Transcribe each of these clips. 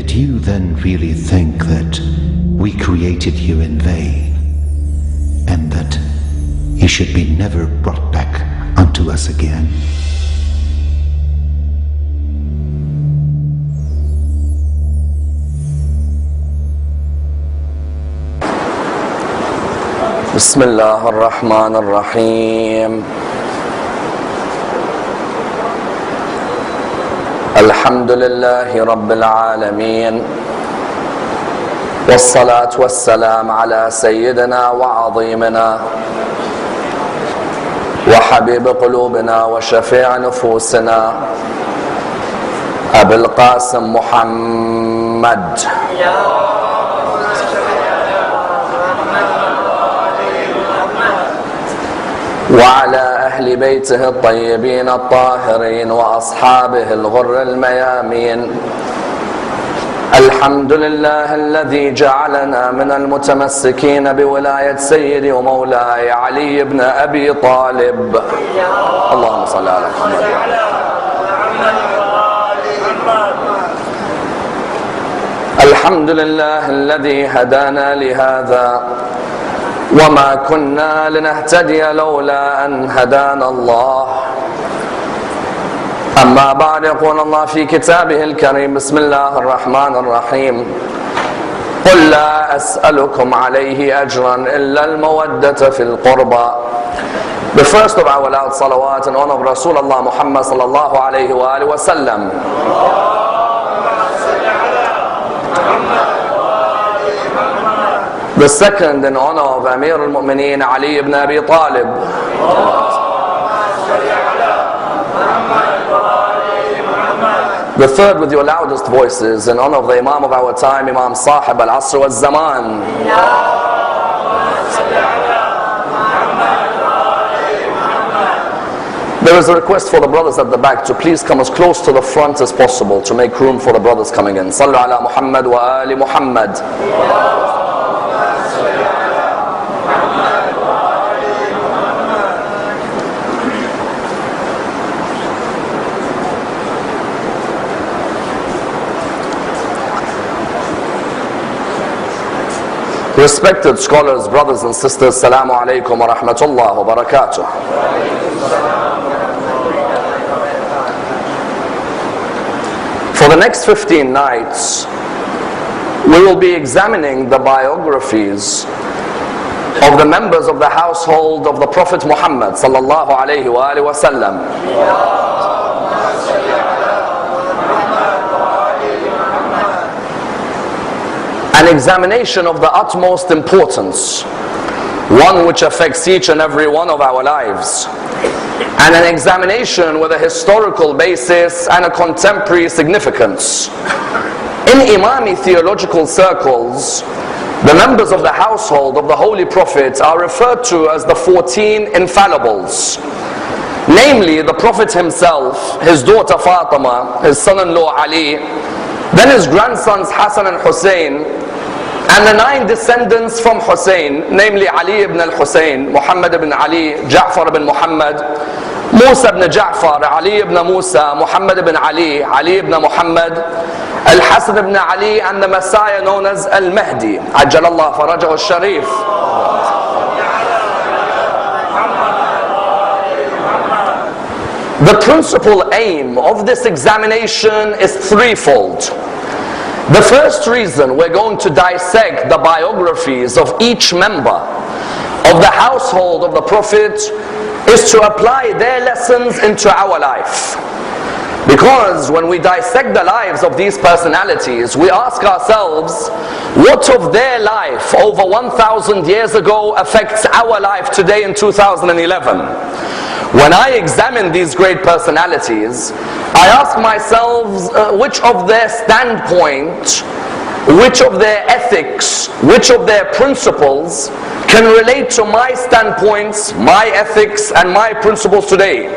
Did you then really think that we created you in vain, and that he should be never brought back unto us again? بسم الله الرحمن الرحيم الحمد لله رب العالمين والصلاة والسلام على سيدنا وعظيمنا وحبيب قلوبنا وشفيع نفوسنا أبي القاسم محمد وعلى أهل بيته الطيبين الطاهرين وأصحابه الغر الميامين. الحمد لله الذي جعلنا من المتمسكين بولاية سيدي ومولاي علي بن أبي طالب. اللهم صل على محمد. الحمد لله الذي هدانا لهذا وما كنا لنهتدي لولا أن هدانا الله. أما بعد، يقول الله في كتابه الكريم: بسم الله الرحمن الرحيم. قل لا أسألكم عليه أجرا إلا المودة في القربى. The first of our loud salawat in honor of Rasulullah Muhammad sallallahu alayhi wa alihi wa sallam. The second in honor of Amir al-Mu'mineen Ali ibn Abi Talib. The third with your loudest voices in honor of the Imam of our time, Imam Sahib al-Asr wal-Zaman. There is a request for the brothers at the back to please come as close to the front as possible to make room for the brothers coming in. Sallu ala Muhammad wa ali Muhammad. Respected scholars, brothers and sisters, Assalamu alaikum wa rahmatullah wa barakatuh. For the next 15 nights, we will be examining the biographies of the members of the household of the Prophet Muhammad sallallahu alayhi wa alihi wa sallam. An examination of the utmost importance, one which affects each and every one of our lives, and an examination with a historical basis and a contemporary significance. In Imami theological circles, the members of the household of the Holy Prophet are referred to as the 14 Infallibles, namely the Prophet himself, his daughter Fatima, his son-in-law Ali, then his grandsons Hassan and Hussein, and the 9 descendants from Hussein, namely Ali ibn al-Hussein, Muhammad ibn Ali, Ja'far ibn Muhammad, Musa ibn Ja'far, Ali ibn Musa, Muhammad ibn Ali, Ali ibn Muhammad, Al-Hasan ibn Ali, and the Messiah known as Al-Mahdi, Ajjalallah Farajahu al-Sharif. The principal aim of this examination is threefold. The first reason we're going to dissect the biographies of each member of the household of the Prophet is to apply their lessons into our life. Because when we dissect the lives of these personalities, we ask ourselves, what of their life over 1,000 years ago affects our life today in 2011? When I examine these great personalities, I ask myself which of their standpoint, which of their ethics, which of their principles can relate to my standpoints, my ethics, and my principles today.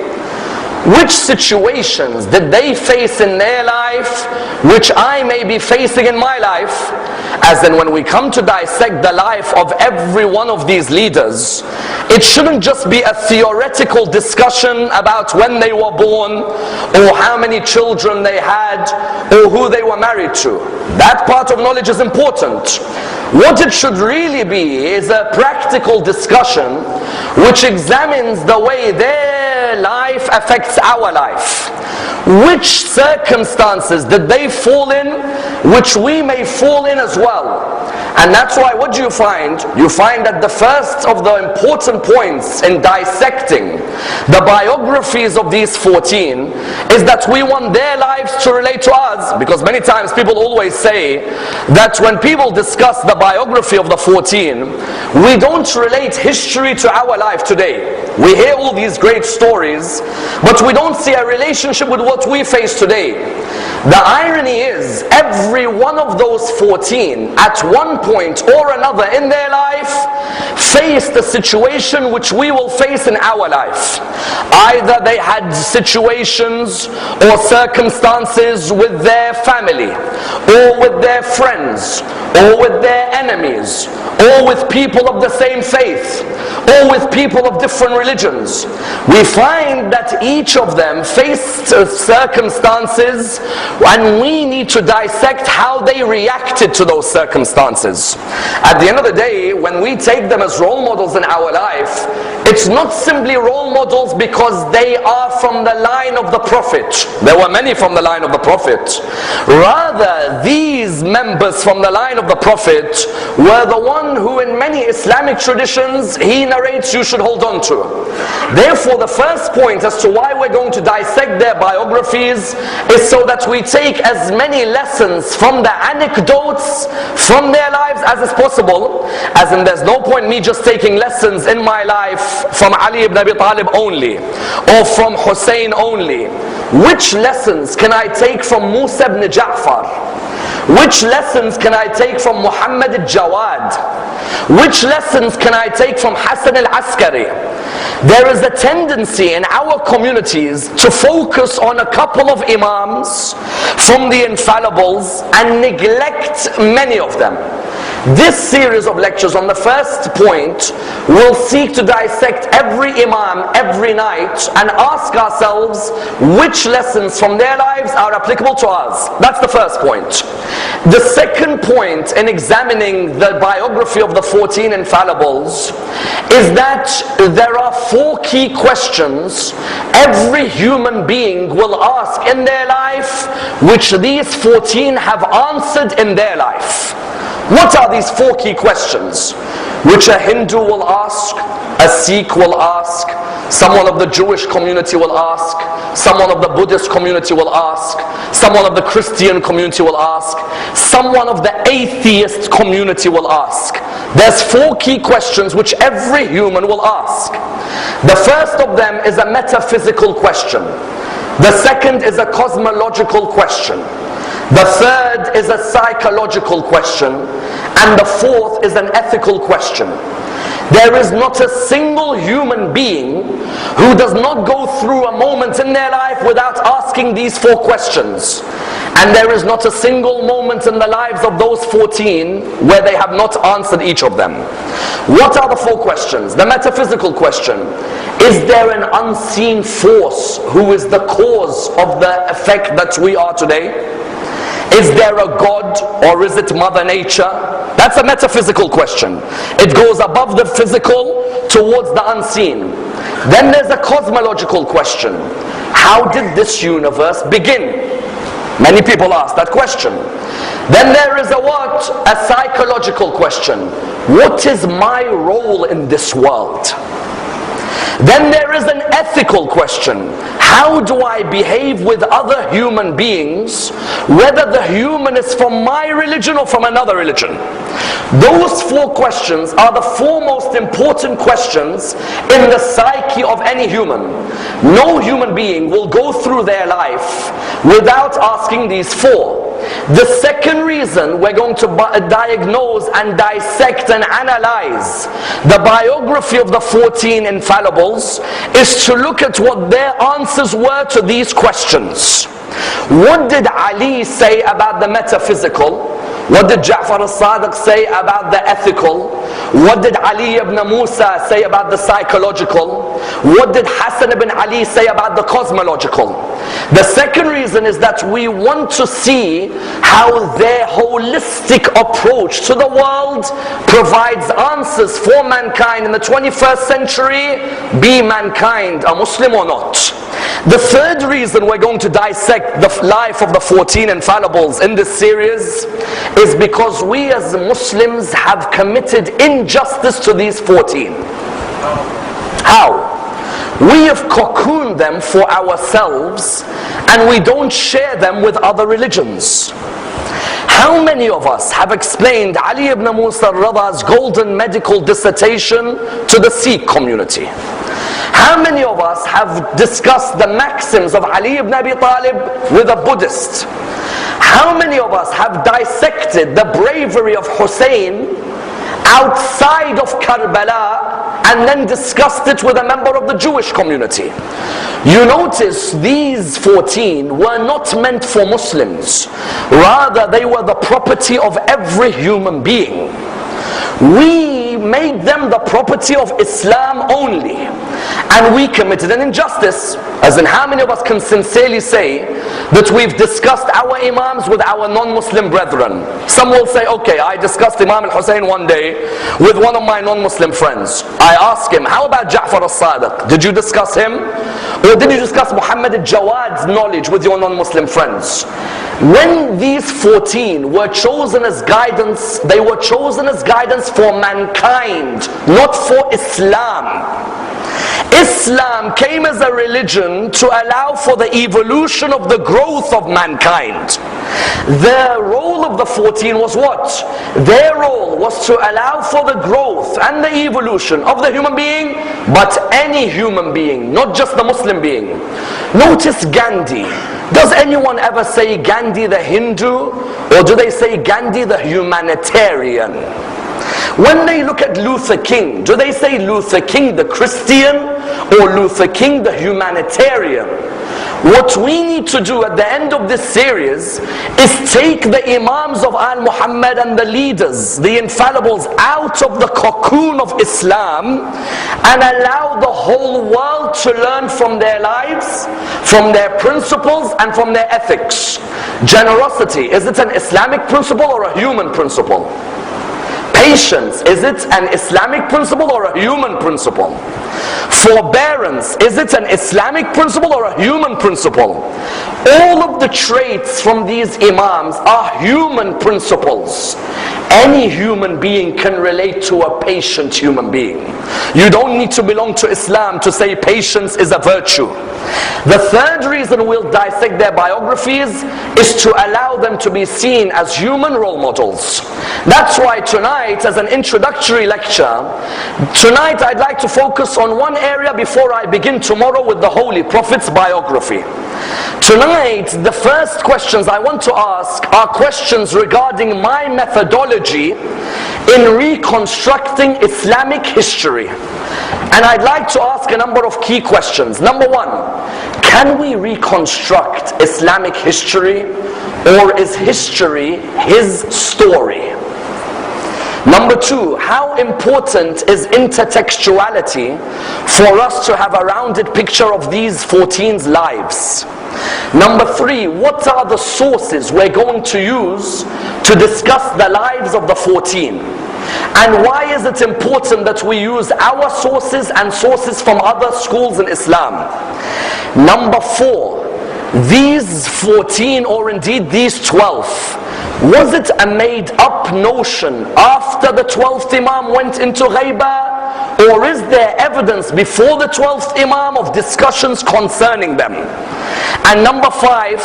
which situations did they face in their life which I may be facing in my life? As in, when we come to dissect the life of every one of these leaders, it shouldn't just be a theoretical discussion about when they were born, or how many children they had, or who they were married to. That part of knowledge is important. What it should really be is a practical discussion which examines the way their life affects our life. Which circumstances did they fall in, which we may fall in as well? And that's why, what do you find? You find that the first of the important points in dissecting the biographies of these 14 is that we want their lives to relate to us. Because many times people always say that when people discuss the biography of the 14, we don't relate history to our life today. We hear all these great stories, but we don't see a relationship with what we face today. The irony is, every one of those 14 at one point or another in their life faced a situation which we will face in our life. Either they had situations or circumstances with their family, or with their friends, or with their enemies, or with people of the same faith, or with people of different religions. We find that each of them faced circumstances, and we need to dissect how they reacted to those circumstances. At the end of the day, when we take them as role models in our life, it's not simply role models because they are from the line of the Prophet. There were many from the line of the Prophet. Rather, these members from the line of the Prophet were the one who in many Islamic traditions he narrates you should hold on to. Therefore, the first point as to why we're going to dissect their biographies is so that we take as many lessons from the anecdotes from their lives as is possible. As in, there's no point me just taking lessons in my life from Ali ibn Abi Talib only, or from Hussein only. Which lessons can I take from Musa ibn Ja'far? Which lessons can I take from Muhammad al-Jawad? Which lessons can I take from Hassan al-Askari? There is a tendency in our communities to focus on a couple of imams from the Infallibles and neglect many of them. This series of lectures on the first point will seek to dissect every imam every night and ask ourselves which lessons from their lives are applicable to us. That's the first point. The second point in examining the biography of the 14 Infallibles is that there are 4 key questions every human being will ask in their life, which these 14 have answered in their life. What are these 4 key questions? Which a Hindu will ask, a Sikh will ask, someone of the Jewish community will ask, someone of the Buddhist community will ask, someone of the Christian community will ask, someone of the atheist community will ask. There's 4 key questions which every human will ask. The first of them is a metaphysical question. The second is a cosmological question. The third is a psychological question, and the fourth is an ethical question. There is not a single human being who does not go through a moment in their life without asking these 4 questions. And there is not a single moment in the lives of those 14 where they have not answered each of them. What are the 4 questions? The metaphysical question: is there an unseen force who is the cause of the effect that we are today? Is there a God, or is it Mother Nature? That's a metaphysical question. It goes above the physical towards the unseen. Then there's a cosmological question. How did this universe begin? Many people ask that question. Then there is a psychological question. What is my role in this world? Then there is an ethical question. How do I behave with other human beings, whether the human is from my religion or from another religion? Those 4 questions are the 4 most important questions in the psyche of any human. No human being will go through their life without asking these 4. The second reason we're going to diagnose and dissect and analyze the biography of the 14 infallibles is to look at what their answers were to these questions. What did Ali say about the metaphysical? What did Ja'far al-Sadiq say about the ethical? What did Ali ibn Musa say about the psychological? What did Hassan ibn Ali say about the cosmological? The second reason is that we want to see how their holistic approach to the world provides answers for mankind in the 21st century, be mankind a Muslim or not. The third reason we're going to dissect the life of the 14 infallibles in this series is because we as Muslims have committed injustice to these 14. How? We have cocooned them for ourselves and we don't share them with other religions. How many of us have explained Ali ibn Musa al-Rada's golden medical dissertation to the Sikh community? How many of us have discussed the maxims of Ali ibn Abi Talib with a Buddhist? How many of us have dissected the bravery of Hussein outside of Karbala and then discussed it with a member of the Jewish community? You notice these 14 were not meant for Muslims. Rather, they were the property of every human being. We made them the property of Islam only, and we committed an injustice. As in, how many of us can sincerely say that we've discussed our imams with our non-Muslim brethren? Some will say, okay, I discussed Imam al-Hussein one day with one of my non-Muslim friends. I asked him, how about Ja'far al-Sadiq? Did you discuss him? Or did you discuss Muhammad al-Jawad's knowledge with your non-Muslim friends? When these 14 were chosen as guidance, they were chosen as guidance for mankind, not for Islam. Islam came as a religion to allow for the evolution of the growth of mankind. The role of the 14 was what? Their role was to allow for the growth and the evolution of the human being, but any human being, not just the Muslim being. Notice Gandhi. Does anyone ever say Gandhi the Hindu, or do they say Gandhi the humanitarian? When they look at Luther King, do they say Luther King the Christian or Luther King the humanitarian? What we need to do at the end of this series is take the Imams of Al-Muhammad and the leaders, the infallibles, out of the cocoon of Islam and allow the whole world to learn from their lives, from their principles and from their ethics. Generosity, is it an Islamic principle or a human principle? Patience, is it an Islamic principle or a human principle? Forbearance, is it an Islamic principle or a human principle? All of the traits from these Imams are human principles. Any human being can relate to a patient human being. You don't need to belong to Islam to say patience is a virtue. The third reason we'll dissect their biographies is to allow them to be seen as human role models. That's why tonight, as an introductory lecture, tonight I'd like to focus on one area before I begin tomorrow with the Holy Prophet's biography. Tonight, the first questions I want to ask are questions regarding my methodology in reconstructing Islamic history. And I'd like to ask a number of key questions. Number one, can we reconstruct Islamic history, or is history his story? Number two, how important is intertextuality for us to have a rounded picture of these 14's lives? Number three, what are the sources we're going to use to discuss the lives of the 14? And why is it important that we use our sources and sources from other schools in Islam? Number four, these 14, or indeed these 12, was it a made up notion after the 12th Imam went into Ghaibah? Or is there evidence before the 12th Imam of discussions concerning them? And number five,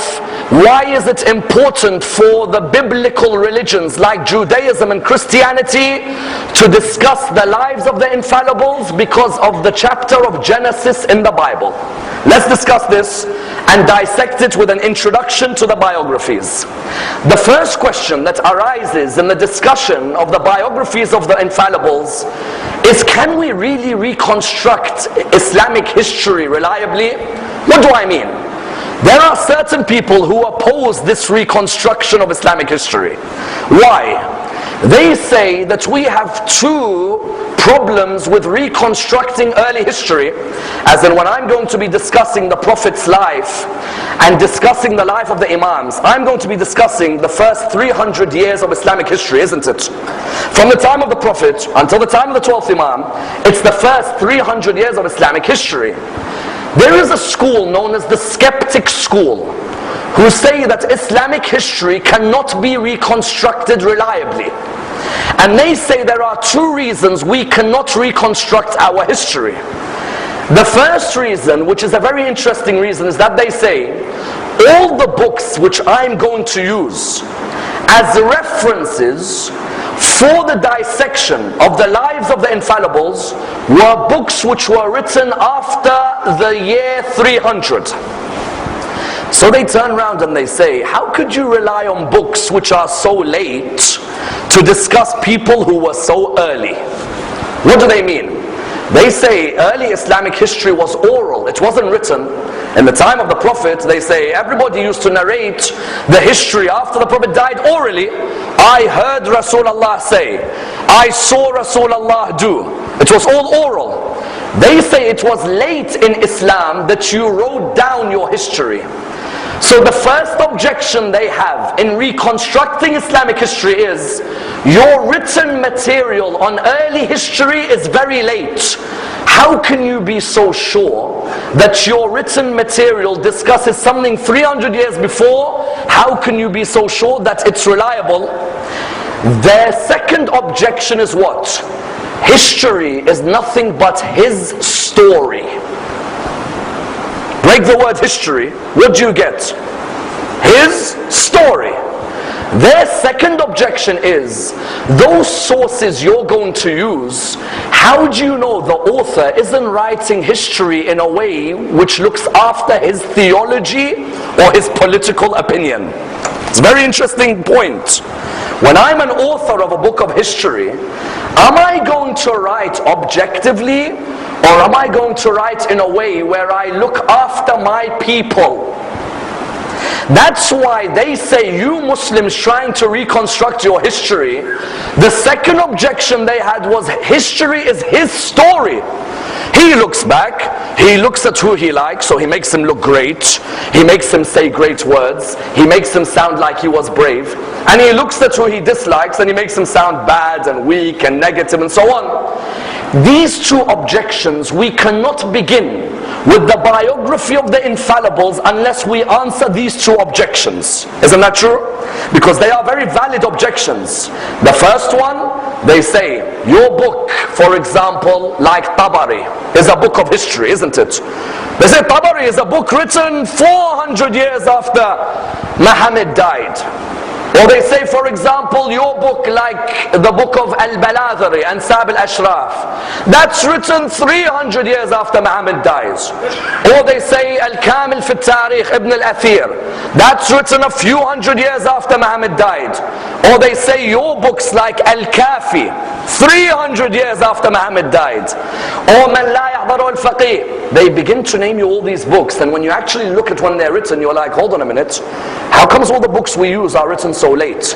why is it important for the biblical religions like Judaism and Christianity to discuss the lives of the infallibles? Because of the chapter of Genesis in the Bible. Let's discuss this and dissect it with an introduction to the biographies. The first question that arises in the discussion of the biographies of the Infallibles is, can we really reconstruct Islamic history reliably? What do I mean? There are certain people who oppose this reconstruction of Islamic history. Why? They say that we have two problems with reconstructing early history, as in when I'm going to be discussing the Prophet's life and discussing the life of the Imams, I'm going to be discussing the first 300 years of Islamic history, isn't it? From the time of the Prophet until the time of the 12th Imam, it's the first 300 years of Islamic history. There is a school known as the skeptic school, who say that Islamic history cannot be reconstructed reliably. And they say there are two reasons we cannot reconstruct our history. The first reason, which is a very interesting reason, is that they say all the books which I'm going to use as references for the dissection of the lives of the Infallibles were books which were written after the year 300. So they turn around and they say, how could you rely on books which are so late to discuss people who were so early? What do they mean? They say early Islamic history was oral, it wasn't written. In the time of the Prophet, they say everybody used to narrate the history after the Prophet died orally. I heard Rasulullah say, I saw Rasulullah do. It was all oral. They say it was late in Islam that you wrote down your history. So the first objection they have in reconstructing Islamic history is, your written material on early history is very late. How can you be so sure that your written material discusses something 300 years before? How can you be so sure that it's reliable? Their second objection is what? History is nothing but his story. Break the word history, what do you get? His story. Their second objection is, those sources you're going to use, how do you know the author isn't writing history in a way which looks after his theology or his political opinion? It's a very interesting point. When I'm an author of a book of history, am I going to write objectively, or am I going to write in a way where I look after my people? That's why they say, you Muslims trying to reconstruct your history, the second objection they had was, history is his story. He looks back, he looks at who he likes, so he makes him look great, he makes him say great words, he makes him sound like he was brave, and he looks at who he dislikes and he makes him sound bad and weak and negative and so on. These two objections, we cannot begin with the biography of the Infallibles unless we answer these two objections. Isn't that true? Because they are very valid objections. The first one, they say, your book, for example, like Tabari, is a book of history, isn't it? They say Tabari is a book written 400 years after Muhammad died. Or they say, for example, your book like the book of Al-Baladhari and Sab al-Ashraf, that's written 300 years after Muhammad dies. Or they say Al-Kamil fi al-Tarikh Ibn al-Athir, that's written a few hundred years after Muhammad died. Or they say your books like Al-Kafi, 300 years after Muhammad died. Or Man La Yahdaru al-Faqih. They begin to name you all these books, and when you actually look at when they're written, you're like, hold on a minute, how comes all the books we use are written so late?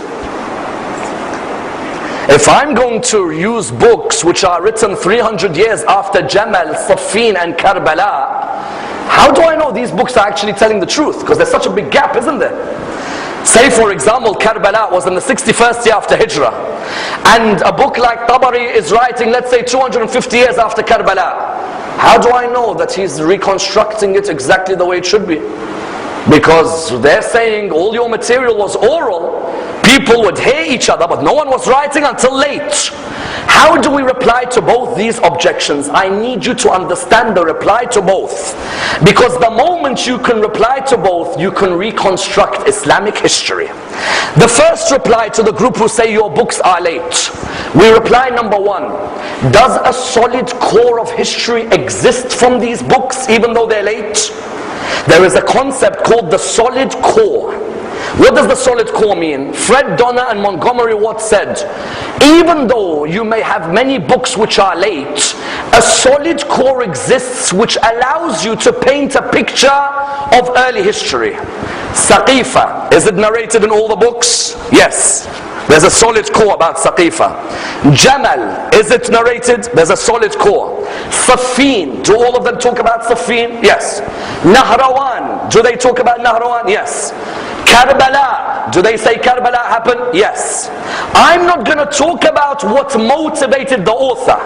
If I'm going to use books which are written 300 years after Jamal, Siffin and Karbala, how do I know these books are actually telling the truth? Because there's such a big gap, isn't there? Say for example, Karbala was in the 61st year after Hijrah, and a book like Tabari is writing, let's say 250 years after Karbala. How do I know that he's reconstructing it exactly the way it should be? Because they're saying all your material was oral, people would hear each other, but no one was writing until late. How do we reply to both these objections? I need you to understand the reply to both. Because the moment you can reply to both, you can reconstruct Islamic history. The first reply to the group who say your books are late, we reply, number one, does a solid core of history exist from these books even though they're late? There is a concept called the solid core. What does the solid core mean? Fred Donner and Montgomery Watt said, even though you may have many books which are late, a solid core exists which allows you to paint a picture of early history. Saqifa, is it narrated in all the books? Yes. There's a solid core about Saqifa. Jamal, is it narrated? There's a solid core. Safin, do all of them talk about Safin? Yes. Nahrawan, do they talk about Nahrawan? Yes. Karbala, do they say Karbala happened? Yes. I'm not going to talk about what motivated the author.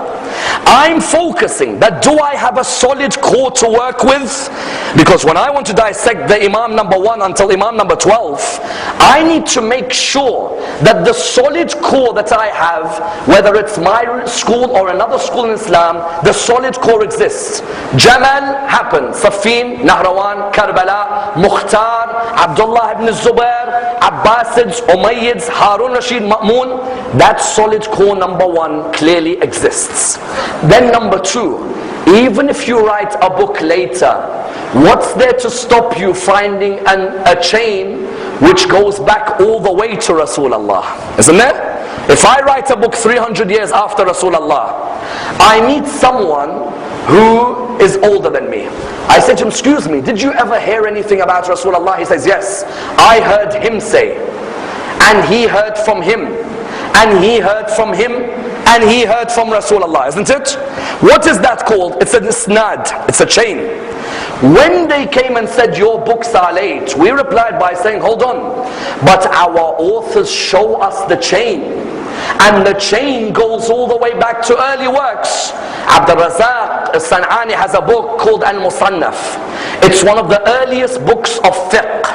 I'm focusing that do I have a solid core to work with? Because when I want to dissect the Imam number 1 until Imam number 12, I need to make sure that the solid core that I have, whether it's my school or another school in Islam, the solid core exists. Jamal happened, Safin, Nahrawan, Karbala, Mukhtar, Abdullah ibn Zubair, Abbasids, Umayyads, Harun Rashid, Ma'mun. That solid core number 1 clearly exists. Then number 2, even if you write a book later, what's there to stop you finding a chain which goes back all the way to Rasulullah? Isn't there? If I write a book 300 years after Rasulullah, I meet someone who is older than me. I said to him, excuse me, did you ever hear anything about Rasulullah? He says, yes, I heard him say, and he heard from him, and he heard from him, and he heard from Rasulullah, isn't it? What is that called? It's an isnad, it's a chain. When they came and said your books are late, we replied by saying, hold on, but our authors show us the chain, and the chain goes all the way back to early works. Abdul Razak As-San'ani has a book called Al-Musannaf. It's one of the earliest books of fiqh.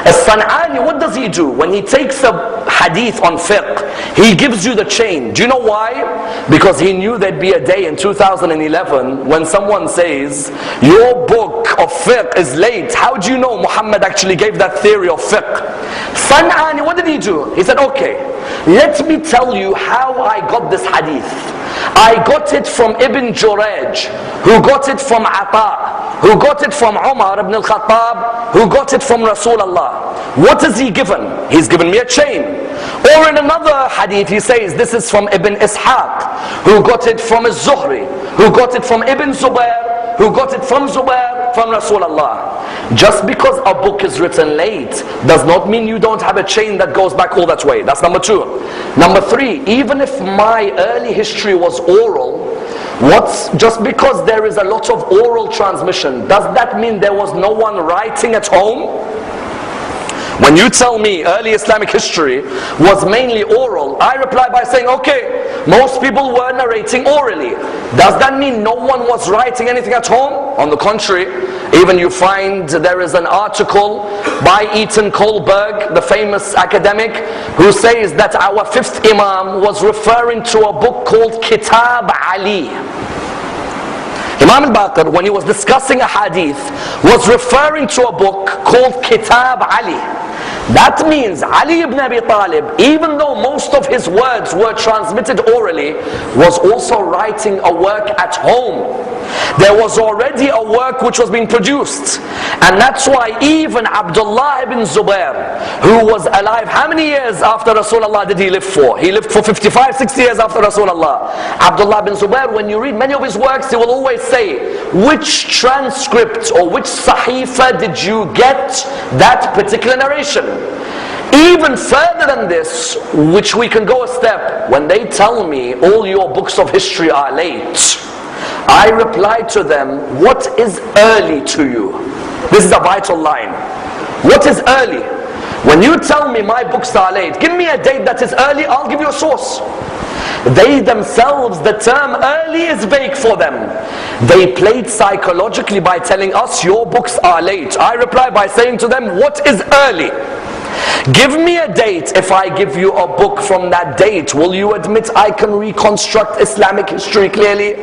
As-San'ani, what does he do? When he takes a hadith on fiqh, he gives you the chain. Do you know why? Because he knew there'd be a day in 2011 when someone says, your book of fiqh is late. How do you know Muhammad actually gave that theory of fiqh? San'ani, what did he do? He said, okay, let me tell you how I got this hadith. I got it from Ibn Juraj, who got it from Ata, who got it from Umar ibn al-Khattab, who got it from Rasulullah. What is he given? He's given me a chain. Or in another hadith he says, this is from Ibn Ishaq, who got it from Az-Zuhri, who got it from Ibn Zubair, who got it from Zubair, from Rasulullah. Just because a book is written late does not mean you don't have a chain that goes back all that way. That's number 2. Number 3, even if my early history was oral, just because there is a lot of oral transmission, does that mean there was no one writing at home? When you tell me early Islamic history was mainly oral, I reply by saying, okay, most people were narrating orally. Does that mean no one was writing anything at home? On the contrary, even you find there is an article by Eaton Kohlberg, the famous academic, who says that our 5th Imam was referring to a book called Kitab Ali. Imam al-Baqir, when he was discussing a hadith, was referring to a book called Kitab Ali. That means Ali ibn Abi Talib, even though most of his words were transmitted orally, was also writing a work at home. There was already a work which was being produced. And that's why even Abdullah ibn Zubair, who was alive, how many years after Rasulullah did he live for? He lived for 55, 60 years after Rasulullah. Abdullah ibn Zubair, when you read many of his works, he will always say, which transcript or which sahifa did you get that particular narration? Even further than this, which we can go a step, when they tell me all your books of history are late, I reply to them, what is early to you? This is a vital line. What is early? When you tell me my books are late, give me a date that is early, I'll give you a source. They themselves, the term early is vague for them. They played psychologically by telling us your books are late. I reply by saying to them, what is early? Give me a date. If I give you a book from that date, will you admit I can reconstruct Islamic history clearly?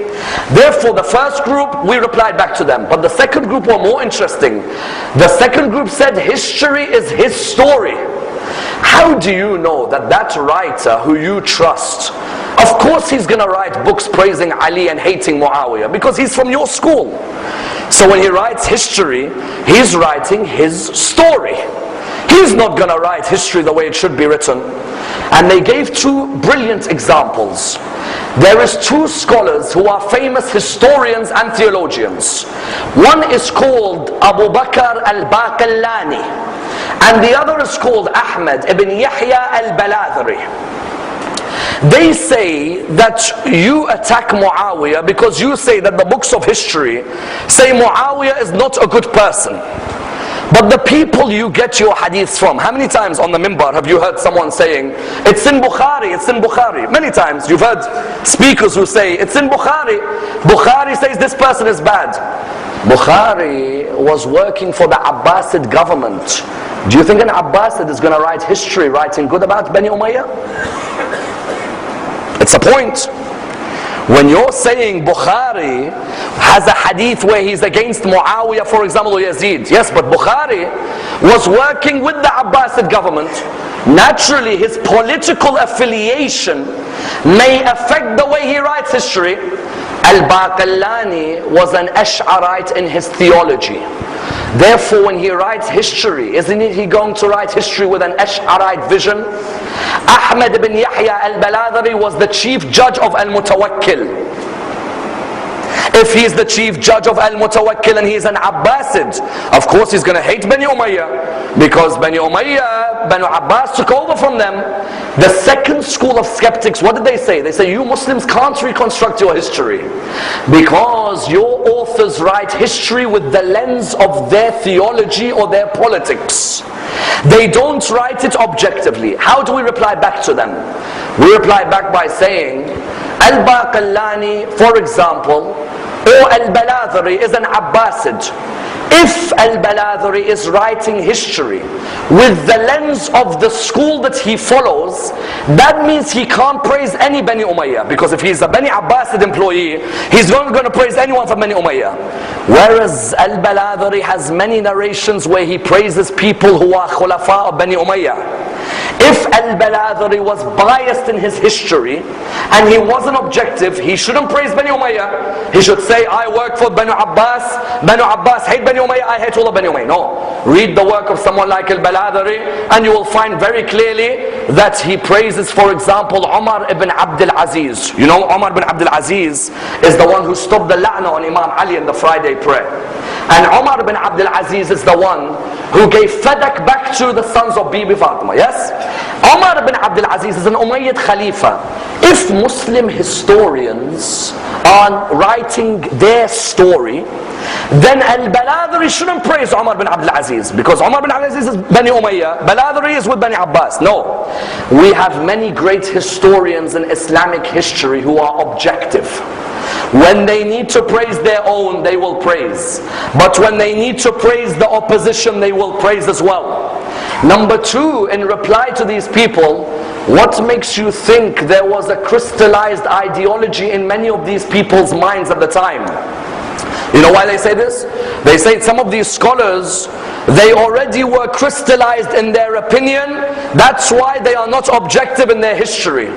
Therefore, the first group, we replied back to them. But the second group were more interesting. The second group said history is his story. How do you know that that writer who you trust, of course he's going to write books praising Ali and hating Muawiyah, because he's from your school. So when he writes history, he's writing his story. He's not going to write history the way it should be written. And they gave two brilliant examples. There is two scholars who are famous historians and theologians. One is called Abu Bakr al-Baqillani, and the other is called Ahmad ibn Yahya al-Baladhri. They say that you attack Muawiyah because you say that the books of history say Muawiyah is not a good person. But the people you get your hadiths from, how many times on the minbar have you heard someone saying, it's in Bukhari, it's in Bukhari? Many times you've heard speakers who say, it's in Bukhari. Bukhari says this person is bad. Bukhari was working for the Abbasid government. Do you think an Abbasid is going to write history writing good about Bani Umayyah? It's a point. When you're saying Bukhari has a hadith where he's against Muawiyah, for example, or Yazid. Yes, but Bukhari was working with the Abbasid government. Naturally, his political affiliation may affect the way he writes history. Al-Baqillani was an Ash'arite in his theology. Therefore, when he writes history, isn't he going to write history with an Ash'arite vision? Ahmad ibn Yahya al-Baladhri was the chief judge of Al-Mutawakkil. If he's the chief judge of Al-Mutawakkil and he's an Abbasid, of course he's going to hate Bani Umayyah, because Bani Umayyah, Banu Abbas took over from them. The second school of skeptics, what did they say? They say, you Muslims can't reconstruct your history because your authors write history with the lens of their theology or their politics. They don't write it objectively. How do we reply back to them? We reply back by saying, Al-Baqillani, for example, or Al-Baladhri is an Abbasid. If Al-Baladhri is writing history with the lens of the school that he follows, that means he can't praise any Bani Umayyah, because if he's a Bani Abbasid employee, he's not going to praise anyone from Bani Umayyah. Whereas Al-Baladhri has many narrations where he praises people who are Khulafa of Bani Umayyah. If Al-Baladhri was biased in his history and he wasn't objective, he shouldn't praise Bani Umayyah. He should say, I work for Banu Abbas hate Bani Umayyah, I hate all of Bani Umayyah. No. Read the work of someone like Al-Baladhri and you will find very clearly that he praises, for example, Umar ibn Abdul Aziz. You know, Umar ibn Abdul Aziz is the one who stopped the la'na on Imam Ali in the Friday prayer. And Umar ibn Abdul Aziz is the one who gave Fadak back to the sons of Bibi Fatima. Yes? Umar ibn Abdul Aziz is an Umayyad Khalifa. If Muslim historians are writing their story, then Al-Baladhri shouldn't praise Umar ibn Abdul Aziz, because Umar ibn Abdul Aziz is Bani Umayyah, Baladhri is with Bani Abbas. No. We have many great historians in Islamic history who are objective. When they need to praise their own, they will praise. But when they need to praise the opposition, they will praise as well. Number two, in reply to these people, what makes you think there was a crystallized ideology in many of these people's minds at the time? You know why they say this? They say some of these scholars, they already were crystallized in their opinion. That's why they are not objective in their history.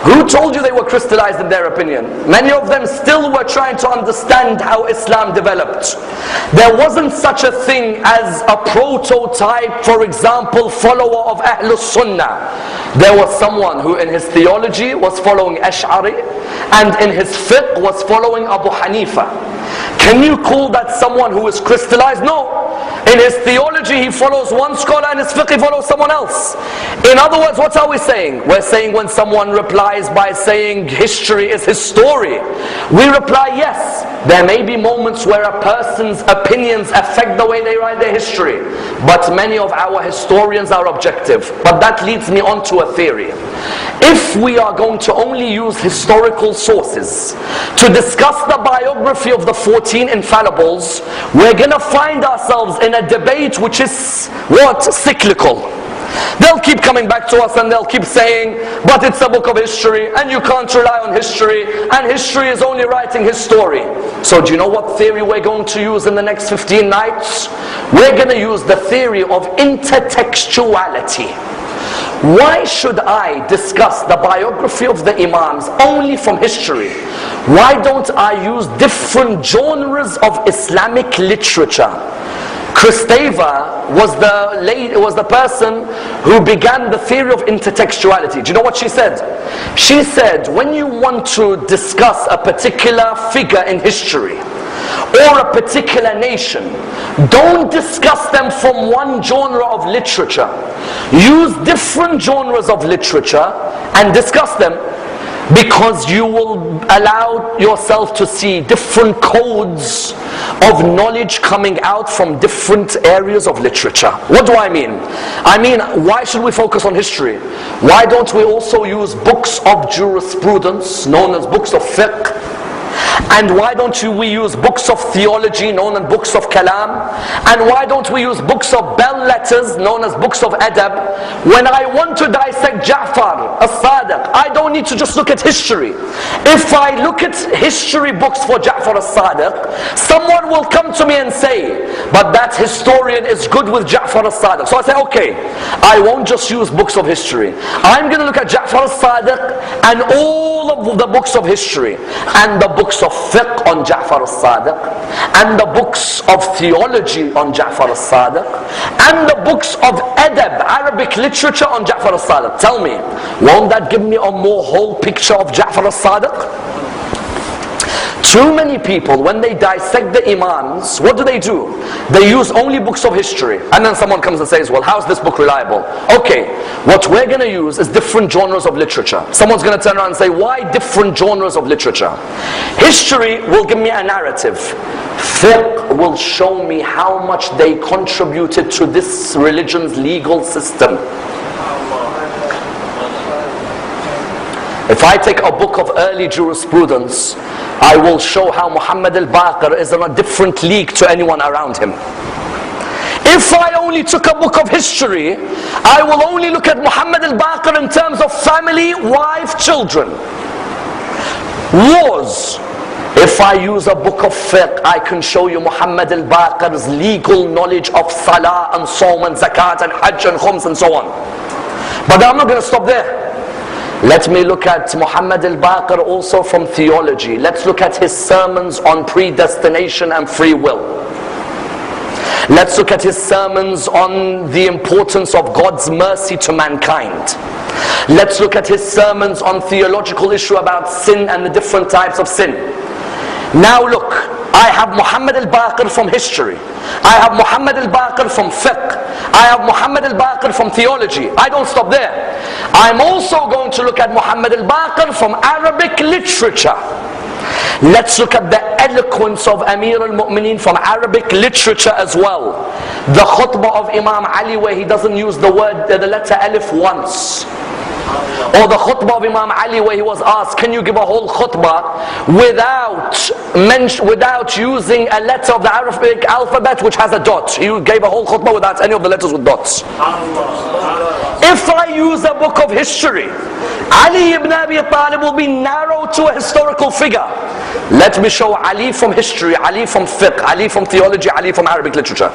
Who told you they were crystallized in their opinion? Many of them still were trying to understand how Islam developed. There wasn't such a thing as a prototype, for example, follower of Ahlus Sunnah. There was someone who in his theology was following Ash'ari and in his fiqh was following Abu Hanifa. Can you call that someone who is crystallized? No. In his theology he follows one scholar, and his fiqh he follows someone else. In other words, what are we saying? We're saying when someone replies by saying history is his story, we reply yes. There may be moments where a person's opinions affect the way they write their history, but many of our historians are objective. But that leads me on to a theory. If we are going to only use historical sources to discuss the biography of the 14 Infallibles, we're going to find ourselves in a debate which is what? Cyclical. They'll keep coming back to us and they'll keep saying, but it's a book of history and you can't rely on history, and history is only writing his story. So do you know what theory we're going to use in the next 15 nights? We're going to use the theory of intertextuality. why should I discuss the biography of the Imams only from history? Why don't I use different genres of Islamic literature? Kristeva was the person who began the theory of intertextuality. Do you know what she said? She said, when you want to discuss a particular figure in history or a particular nation, don't discuss them from one genre of literature. Use different genres of literature and discuss them, because you will allow yourself to see different codes of knowledge coming out from different areas of literature. What do I mean? I mean, why should we focus on history? Why don't we also use books of jurisprudence, known as books of fiqh? And why don't we use books of theology, known as books of kalam? And why don't we use books of bell letters, known as books of adab? When I want to dissect Ja'far as-Sadiq, I don't need to just look at history. If I look at history books for Ja'far as-Sadiq, someone will come to me and say, but that historian is good with Ja'far as-Sadiq. So I say, okay, I won't just use books of history. I'm going to look at Ja'far as-Sadiq and all of the books of history, and the books of fiqh on Ja'far as-Sadiq, and the books of theology on Ja'far as-Sadiq, and the books of adab, Arabic literature on Ja'far as-Sadiq. Tell me, won't that give me a more whole picture of Ja'far as-Sadiq? Too many people, when they dissect the Imams, what do? They use only books of history. And then someone comes and says, well, how's this book reliable? Okay, what we're going to use is different genres of literature. Someone's going to turn around and say, why different genres of literature? History will give me a narrative. Fiqh will show me how much they contributed to this religion's legal system. If I take a book of early jurisprudence, I will show how Muhammad al-Baqir is in a different league to anyone around him. If I only took a book of history, I will only look at Muhammad al-Baqir in terms of family, wife, children, wars. If I use a book of fiqh, I can show you Muhammad al-Baqir's legal knowledge of salah and sawm and zakat and hajj and khums and so on. But I'm not going to stop there. Let me look at Muhammad al-Baqir also from theology. Let's look at his sermons on predestination and free will. Let's look at his sermons on the importance of God's mercy to mankind. Let's look at his sermons on theological issue about sin and the different types of sin. Now look, I have Muhammad al-Baqir from history. I have Muhammad al-Baqir from fiqh. I have Muhammad al-Baqir from theology. I don't stop there. I'm also going to look at Muhammad al-Baqir from Arabic literature. Let's look at the eloquence of Amir al-Mu'mineen from Arabic literature as well. The khutbah of Imam Ali, where he doesn't use the letter alif once. Or the khutbah of Imam Ali, where he was asked, can you give a whole khutbah without using a letter of the Arabic alphabet which has a dot? He gave a whole khutbah without any of the letters with dots. If I use a book of history, Ali ibn Abi Talib will be narrow to a historical figure. Let me show Ali from history, Ali from fiqh, Ali from theology, Ali from Arabic literature.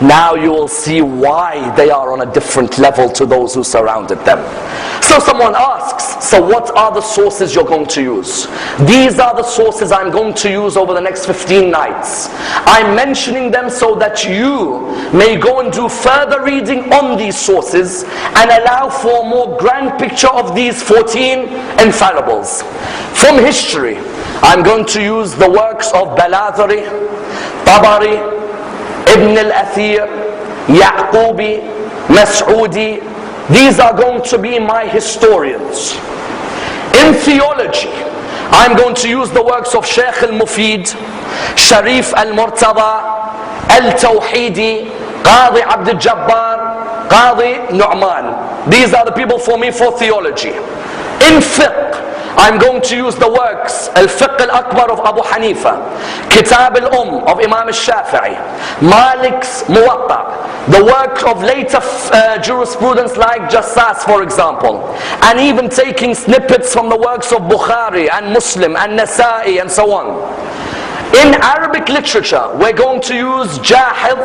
Now you will see why they are on a different level to those who surrounded them. So someone asks, so what are the sources you're going to use? These are the sources I'm going to use over the next 15 nights. I'm mentioning them so that you may go and do further reading on these sources and allow for a more grand picture of these 14 infallibles. From history, I'm going to use the works of Baladhari, Tabari, Ibn al-Athir, Yaqubi, Mas'udi. These are going to be my historians. In theology, I'm going to use the works of Shaykh al-Mufid, Sharif al-Murtada, al-Tawhidi, Qadi Abd al-Jabbar, Qadi Nu'man. These are the people for me for theology. In fiqh, I'm going to use the works Al-Fiqh Al-Akbar of Abu Hanifa, Kitab Al-Umm of Imam Al-Shafi'i, Malik's Muwatta, the work of later jurisprudence like Jassas, for example, and even taking snippets from the works of Bukhari and Muslim and Nasa'i and so on. In Arabic literature, we're going to use Jahid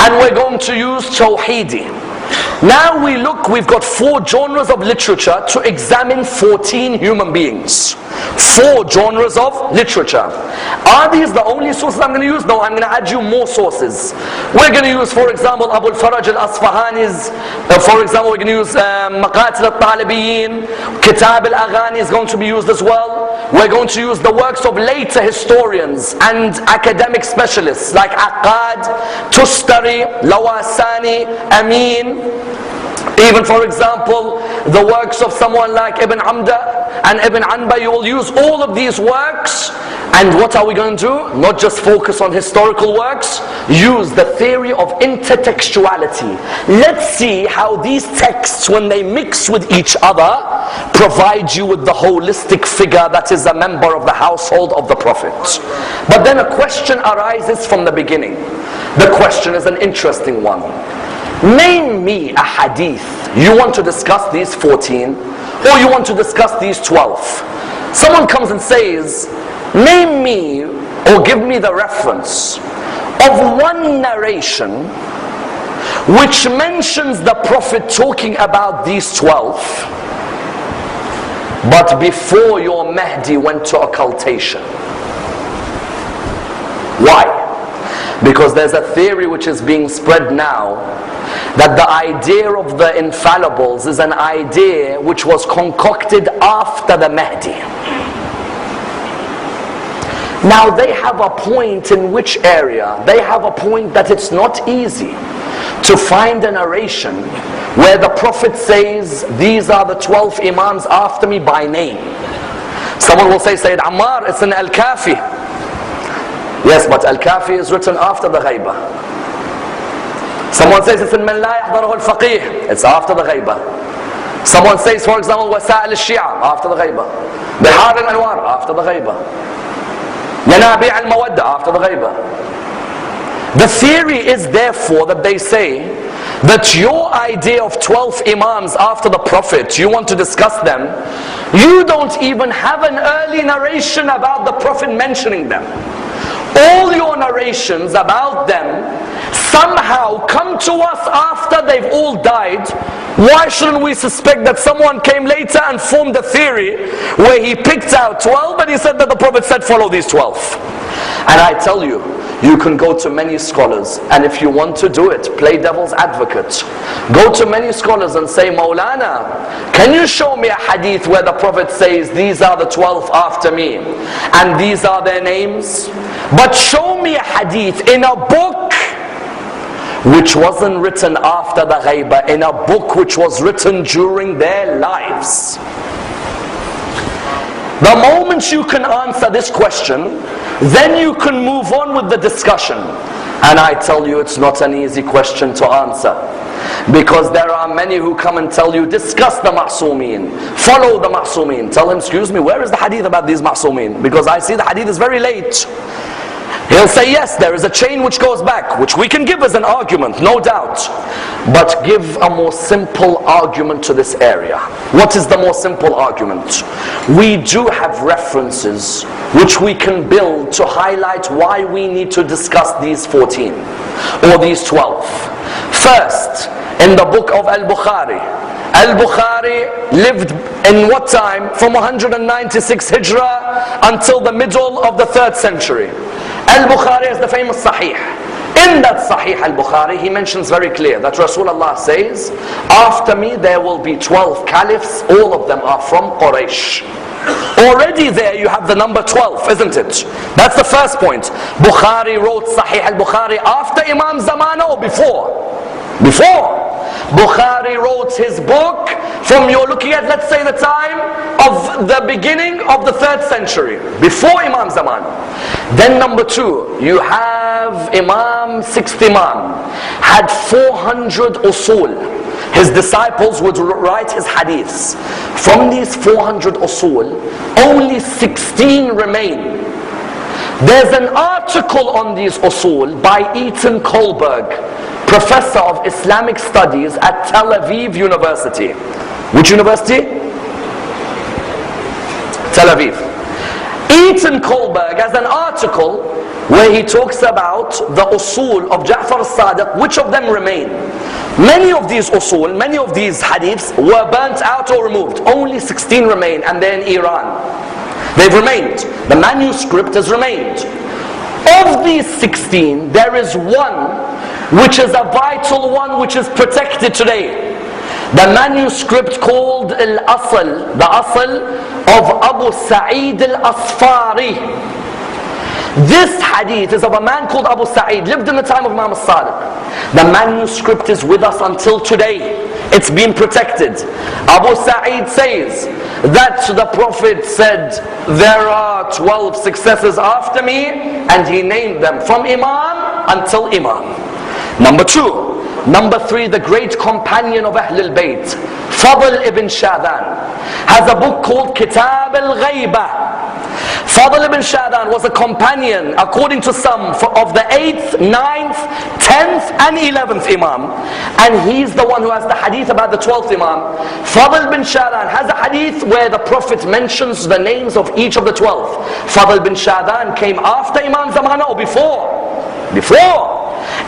and we're going to use Tawhidi. Now we look, we've got 4 genres of literature to examine 14 human beings. 4 genres of literature. Are these the only sources I'm going to use? No, I'm going to add you more sources. We're going to use, for example, Abu al-Faraj al-Asfahani's, for example, we're going to use Maqatil al-Talibiyin, Kitab al-Aghani is going to be used as well. We're going to use the works of later historians and academic specialists like Aqad, Tustari, Lawasani, Amin. Even, for example, the works of someone like Ibn Amda and Ibn Anba. You will use all of these works. And what are we going to do? Not just focus on historical works. Use the theory of intertextuality. Let's see how these texts, when they mix with each other, provide you with the holistic figure that is a member of the household of the Prophet. But then a question arises from the beginning. The question is an interesting one. Name me a hadith. You want to discuss these 14, or you want to discuss these 12. Someone comes and says, name me or give me the reference of one narration which mentions the Prophet talking about these 12, but before your Mahdi went to occultation. Why? Because there's a theory which is being spread now that the idea of the infallibles is an idea which was concocted after the Mahdi. Now they have a point in which area? They have a point that it's not easy to find a narration where the Prophet says, these are the 12 Imams after me by name. Someone will say, Sayyid Ammar, it's in Al-Kafi. Yes, but Al-Kafi is written after the Ghaibah. Someone says it's in Man La Yahdaruhu Al-Faqih. It's after the Ghaibah. Someone says, for example, Wasa'il Al-Shia, after the Ghaibah. Bihar Al-Anwar, after the Ghaibah. Yanabi' Al-Mawadda, after the Ghaibah. The theory is therefore that they say that your idea of 12 Imams after the Prophet, you want to discuss them, you don't even have an early narration about the Prophet mentioning them. All your narrations about them somehow come to us after they've all died. Why shouldn't we suspect that someone came later and formed a theory where he picked out 12 and he said that the Prophet said follow these 12? And I tell you, you can go to many scholars, and if you want to do it, play devil's advocate. Go to many scholars and say, Maulana, can you show me a hadith where the Prophet says, these are the 12 after me, and these are their names? But show me a hadith in a book which wasn't written after the Ghaibah, in a book which was written during their lives. The moment you can answer this question, then you can move on with the discussion. And I tell you, it's not an easy question to answer. Because there are many who come and tell you, discuss the Ma'sumeen, follow the Ma'sumeen. Tell him, excuse me, where is the hadith about these Ma'sumeen? Because I see the hadith is very late. He'll say, yes, there is a chain which goes back, which we can give as an argument, no doubt. But give a more simple argument to this area. What is the more simple argument? We do have references which we can build to highlight why we need to discuss these 14 or these 12. First, in the book of Al-Bukhari. Al-Bukhari lived in what time? From 196 Hijrah until the middle of the 3rd century. Al-Bukhari is the famous Sahih. In that Sahih Al-Bukhari, he mentions very clear that Rasulullah says, after me there will be 12 caliphs, all of them are from Quraysh. Already there you have the number 12, isn't it? That's the first point. Bukhari wrote Sahih Al-Bukhari after Imam Zaman or before? Before. Bukhari wrote his book from, you're looking at, let's say, the time of the beginning of the 3rd century, before Imam Zaman. Then number 2, you have Imam, 6th Imam, had 400 usul. His disciples would write his hadiths. From these 400 usul, only 16 remain. There's an article on these usul by Eaton Kohlberg, professor of Islamic studies at Tel Aviv University. Which university? Tel Aviv. Eaton Kohlberg has an article where he talks about the usul of Ja'far as-Sadiq, which of them remain. Many of these usul, many of these hadiths were burnt out or removed. Only 16 remain, and they're in Iran. They've remained. The manuscript has remained. Of these 16, there is one which is a vital one, which is protected today. The manuscript called Al-Asl, the Asl of Abu Sa'id Al-Asfari. This hadith is of a man called Abu Sa'id, lived in the time of Imam al-Sadiq. The manuscript is with us until today. It's been protected. Abu Sa'id says that the Prophet said, there are 12 successors after me, and he named them from Imam until Imam. Number 2. Number 3, the great companion of Ahlul Bayt, Fadl ibn Shadan, has a book called Kitab al-Ghaybah. Fadl ibn Shadan was a companion, according to some, of the 8th, 9th, 10th and 11th Imam. And he's the one who has the hadith about the 12th Imam. Fadl ibn Shadan has a hadith where the Prophet mentions the names of each of the 12. Fadl ibn Shadan came after Imam Zamana or before? Before.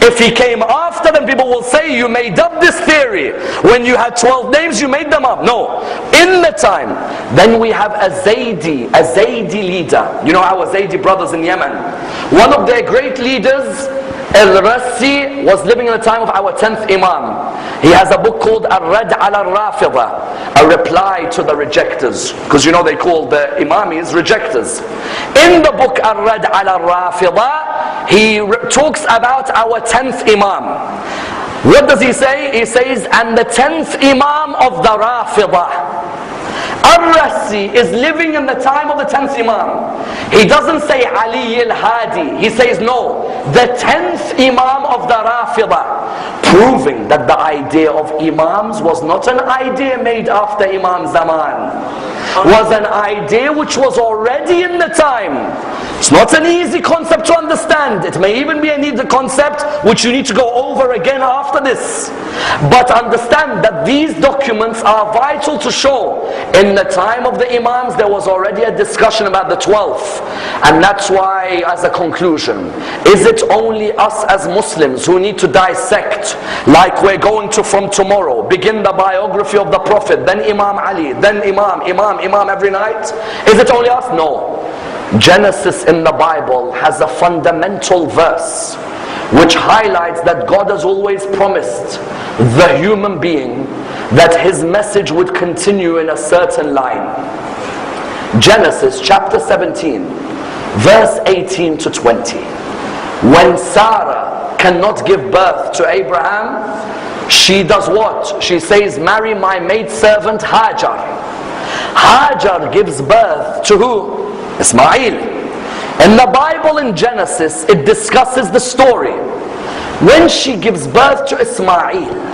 If he came after them, people will say, you made up this theory. When you had 12 names, you made them up. No. In the time, then we have a Zaydi leader. You know our Zaydi brothers in Yemen. One of their great leaders, Al-Rassi, was living in the time of our 10th Imam. He has a book called Ar-Rad al-Rafida, a reply to the rejectors. Because you know they call the Imamis rejectors. In the book Ar-Rad al-Rafida, he talks about our 10th Imam. What does he say? He says, and the 10th Imam of the Rafida. Ar-Rassi is living in the time of the 10th Imam. He doesn't say Ali al-Hadi. He says no, the 10th Imam of the Rafida, proving that the idea of Imams was not an idea made after Imam Zaman. Was an idea which was already in the time. It's not an easy concept to understand. It may even be an easy concept which you need to go over again after this. But understand that these documents are vital to show in the time of the Imams there was already a discussion about the 12th. And that's why, as a conclusion, is it only us as Muslims who need to dissect, like we're going to from tomorrow, begin the biography of the Prophet, then Imam Ali, then Imam every night? Is it only us? No. Genesis in the Bible has a fundamental verse which highlights that God has always promised the human being that his message would continue in a certain line. Genesis chapter 17, verse 18 to 20. When Sarah cannot give birth to Abraham, she does what? She says, marry my maidservant Hajar. Hajar gives birth to who? Ismail. In the Bible in Genesis, it discusses the story. When she gives birth to Ismail,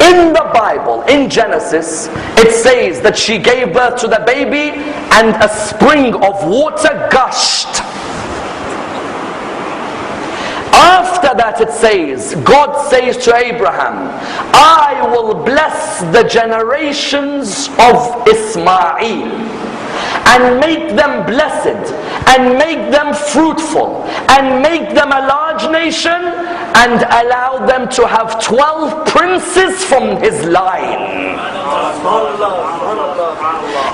in the Bible, in Genesis, it says that she gave birth to the baby and a spring of water gushed. After that it says, God says to Abraham, I will bless the generations of Ismail and make them blessed and make them fruitful and make them a large nation and allow them to have 12 princes from his line.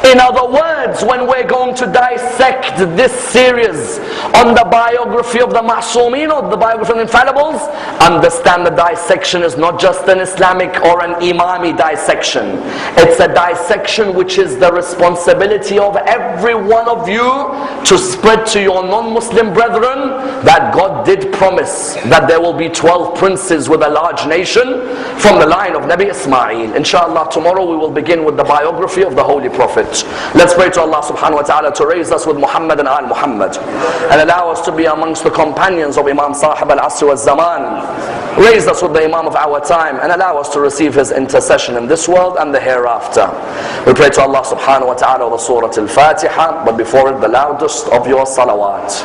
In other words, when we're going to dissect this series on the biography of the Ma'sumin, or the biography of Infallibles, understand the dissection is not just an Islamic or an Imami dissection. It's a dissection which is the responsibility of every one of you to spread to your non-Muslim brethren that God did promise that there will be 12 princes with a large nation from the line of Nabi Ismail. Inshallah, tomorrow we will begin with the biography of the Holy Prophet. Let's pray to Allah subhanahu wa ta'ala to raise us with Muhammad and Al Muhammad, and allow us to be amongst the companions of Imam Sahib al-Asr wal-Zaman. Raise us with the Imam of our time and allow us to receive his intercession in this world and the hereafter. We pray to Allah subhanahu wa ta'ala with the Surah Al-Fatiha, but before it the loudest of your salawat.